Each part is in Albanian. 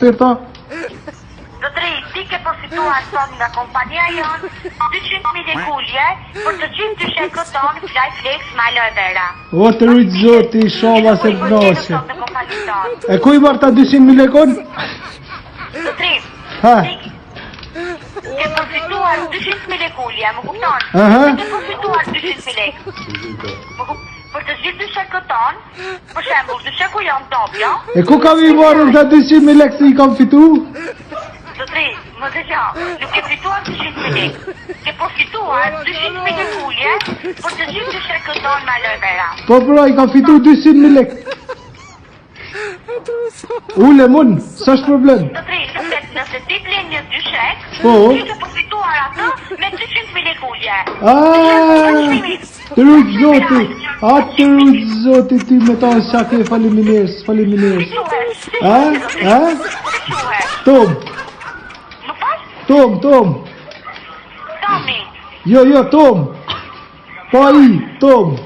Tërta? Zotri, ti ke përfituar sot nga kompania jonë 200.000 kulje për të gjithë dyshekët tonë Fly Flex Malo e Vera. O të rujtë zoti, shova se të noshe. E ku i marta 200.000 lekon? Zotri, Ha? ti ke përfituar 200.000 kulje, më kupton? Aha. Ke përfituar 200.000 lek. Për të gjithë dyshekët tonë, për shembull, dysheku jonë Topjo. E ku kam i marrën ta 200.000 lekë se i kam fitu? Zotri, më dëgjo, nuk ke fituar 200.000 lek. Ke përfituar 200.000 kulje për të gjithë dyshekët tonë Malo e Vera. Po pra, i kam fitu 200.000 lekë. Ule mund, s'është problem. Zotri, nëse ti blen një dyshek, Po. ti ke përfituar atë me 200.000 kulje. Të rujtë zoti, të rujtë zoti ti me ta në shake faleminderit. Tom, Më fal? Tom. Tomi. Jo, Tom. Pa i, Tom.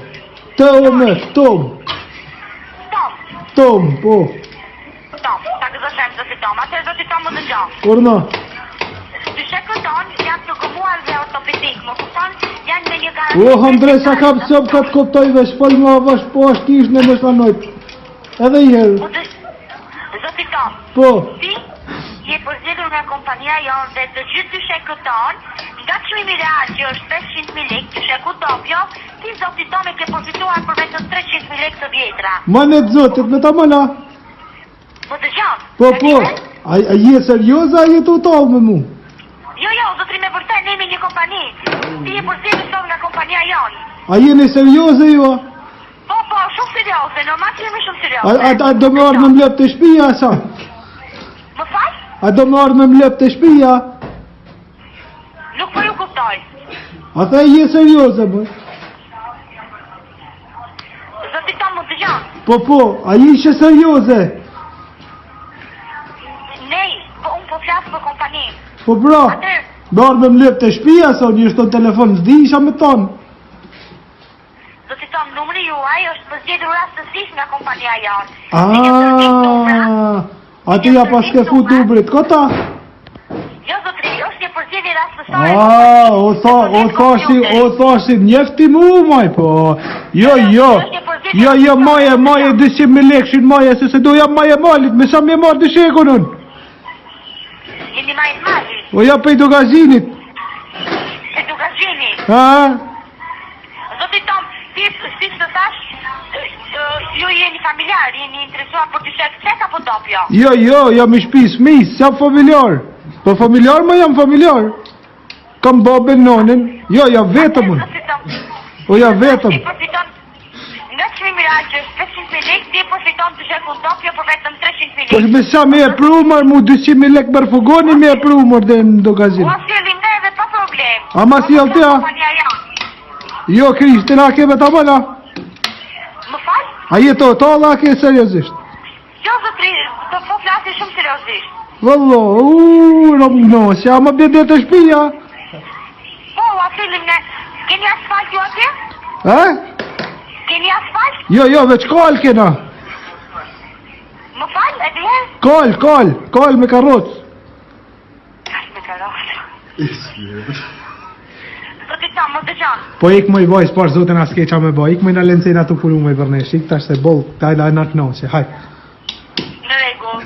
Tom, Tom. Tom, po. Tom, ta gëzëshem zoti Tom. Atër zoti Tom më dëgjo. Orna. Dyshekët tonë janë të gëmuar dhe ortopedik, më kupton? Janë me një garanti. O, Andrej, sa kap sëmë ka të koptoj dhe shpëll mua vash po ashtë kish në më shlanojt. Edhe i herë. Zoti Tom, Po. ti je përzgjedhur nga kompania jonë dhe të gjithë dyshekët tonë, nga çmimi real që është 500.000 lekë dysheku Topjo, ti zoti Tom e ke përfituar për vetëm 300.000 lekë të vjetra. Manet zotit, me ta mëna. Më dëgjon? Po. A je serioza, a je tu talë me mu? Jo, zotri me vërtet, ne jemi një kompani. Ti je përzgjedhur sot nga kompania jonë. A jeni serioze jo? Po, shumë serioze, normal që jemi shumë serioze. A do me ardhë me mlep të shpia, sa? Më fal? A do me ardhë me mlep të shpia? Nuk po ju kuptoj. A the je serioze, bë? Zoti Tom më dëgjon. Po, a je ishe serioze? Nej, po unë po flasë për kompani. Po bra, Atër, do ardhë me mlep të shpia, sa një është të telefon, zdi isha me tonë. zoti Tom, numri juaj është përzgjedhur rastësisht nga kompania jonë. A ti ja pas ke fut dubrit, kota? Jo, zotri, është një përzgjedhje rastësore. O thashim, njefti mu, maj, po. Jo, maje 200.000 lekshin, maje, se do jam maje malit, me sa me marrë dyshekun unë. Jeni majet malit. O ja pej do gazinit. E du gazini. Zoti Tom, ti si të thash, ju jeni familjar, jeni interesuar për dyshek tek apo Topjo? Jo, jam i shpis, mis, jam familjar. Po familjar, ma jam familjar. Kam babën, nonin. Jo, jam vetëm unë. O ja vetëm. Ti përfiton nga çmimi real që është 500.000 lekë, ti përfiton dyshekun Topjo për vetëm 300.000 Po lekë. me sa me e prumar, mu 200.000 lekë mërë fugoni me e prumar dhe në do gazin. Ua sjellim neve pa problem. Ama si jall tja? Kompania jonë. Jo, Krishtina, keme ta mëna. Më fal? A je to tala, a ke seriosisht? Jo, zotri, të po flasi shumë seriozisht. Vëllo, nosja, ama bjede të shpia. Po, ua sjellim ne. Keni asfalt ju atje? Keni asfalt? Jo, veç kal kena. Më fal, e dhe? Kal me karroc. Kash me karot. Zoti Tom, më dëgjon. Po ik më i vajs, par zotin as keqa me baj, ik më i në lencejna të punu me i bërnesh, ik tash se bol, taj la në të nosje, haj. Në rregull.